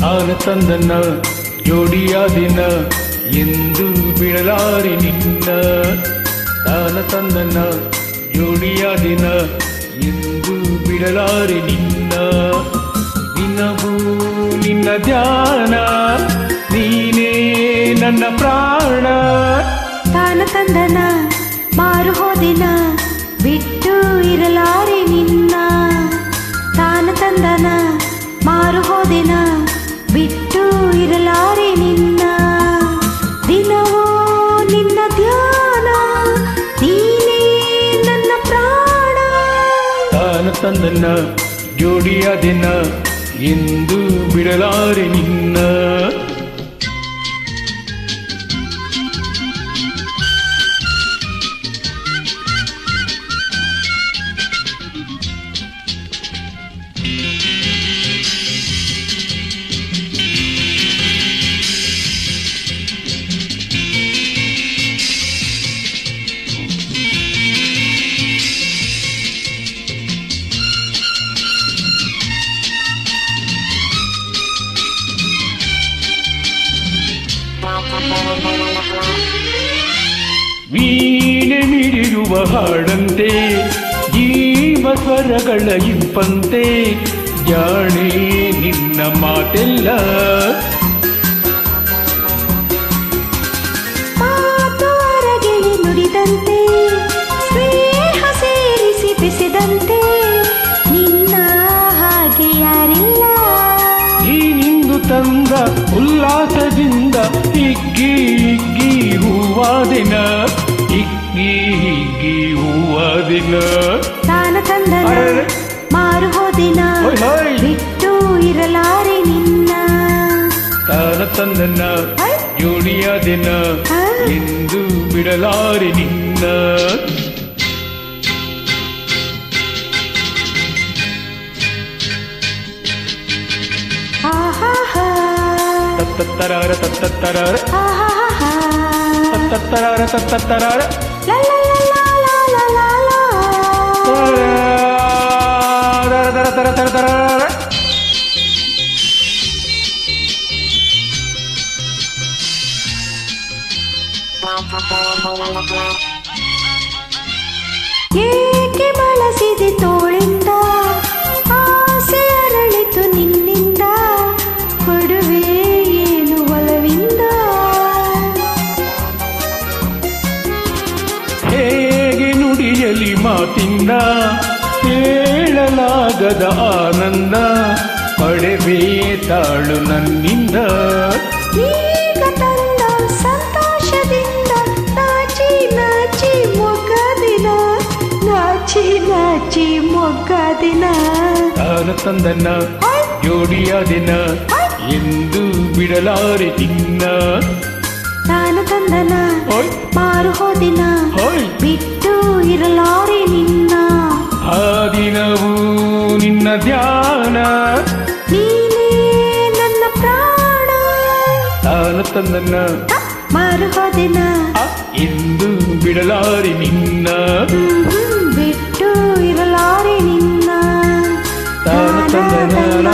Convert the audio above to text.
ತಾನ ತಂದನ ಜೋಡಿಯಾದಿನ ಎಂದು ಬಿಡಲಾರೆ ನಿನ್ನ. ತಾನ ತಂದನ ಜೋಡಿಯಾದಿನ ಎಂದು ಬಿಡಲಾರೆ ನಿನ್ನ. ದಿನವೂ ನಿನ್ನ ಧ್ಯಾನ ನೀನೇ ನನ್ನ ಪ್ರಾಣ. ತಾನ ತಂದನ ಮಾರು ಹೋದಿನ ಬಿಟ್ಟು ಇರಲಾರೆ ನಿನ್ನ. ತಾನ ತಂದನ ಮಾರು ಹೋದಿನ ಬಿಟ್ಟು ಇರಲಾರೆ ನಿನ್ನ. ದಿನವೂ ನಿನ್ನ ಧ್ಯಾನ ನೀನೇ ನನ್ನ ಪ್ರಾಣ. ತಾನ ತಂದನ ಜೋಡಿಯಾದಿನ ಎಂದು ಬಿಡಲಾರೆ ನಿನ್ನ. ವೀಣೆ ಮಿಡಿಯುವ ಹಾಡಂತೆ ಜೀವ ಸ್ವರಗಳ ಇಂಪಂತೆ ಜಾಣೆ ನಿನ್ನ ಮಾತೆಲ್ಲ. ಮಾತು ಅರಗಿಳಿ ನುಡಿದಂತೆ ಸ್ನೇಹ ಸೇರಿಸಿ ಬೆಸೆದಂತೆ ನಿನ್ನ ಹಾಗೆ ಯಾರಿಲ್ಲ. ನೀನಿಂದು ತಂದ ಉಲ್ಲಾಸದಿಂದ ಹಿಗ್ಗಿ ಹಿಗ್ಗಿ ಹೂವಾದಿನ ಹಿಗ್ಗಿ ಹಿಗ್ಗಿ ಹೂವಾದಿನ. ತಾನ ತಂದನ ಮಾರು ಹೋದಿನ ಬಿಟ್ಟು ಇರಲಾರೆ ನಿನ್ನ. ತಾನ ತಂದನ ಜೋಡಿಯಾದಿನ ಎಂದು ಬಿಡಲಾರೆ ನಿನ್ನ. ತತ್ತರಾರ ತತ್ತರಾರ ತತ್ತರಾರ ತತ್ತರಾರ ಏಕೆ ಬಳಸಿದೆ ತೋಳಿಂದ ಆಸೆ ಅರಳಿತು ನಿನ್ನಿಂದ ಕೊಡುವೆ ಏನು ಒಲವಿಂದ. ಹೇಗೆ ನುಡಿಯಲಿ ಮಾತಿಂದ ಹೇಳಲಾಗದ ಆನಂದ ಪಡೆವೇ ತಾಳು ನನ್ನಿಂದ. ಈಗ ತಂದ ಸಂತೋಷದಿಂದ ನಾಚಿ ನಾಚಿ ಮೊಗ್ಗದಿನ ನಾಚಿ ನಾಚಿ ಮೊಗ್ಗದಿನ. ತಾನ ತಂದನ ಜೋಡಿಯಾದಿನ ಎಂದು ಬಿಡಲಾರೆ ನಿನ್ನ. ತಾನ ತಂದನ ಮಾರು ಹೋದಿನ ಬಿಟ್ಟು ಇರಲಾರೆ ನಿನ್ನ. ಆ ದಿನವೂ ನಿನ್ನ ಧ್ಯಾನ ನೀನೇ ನನ್ನ ಪ್ರಾಣ. ತಾನ ತಂದನ ಮಾರು ಹೋದಿನ ಎಂದು ಬಿಡಲಾರೆ ನಿನ್ನ. ಬಿಟ್ಟು ಇರಲಾರೆ ನಿನ್ನ. ತಾನ ತಂದನ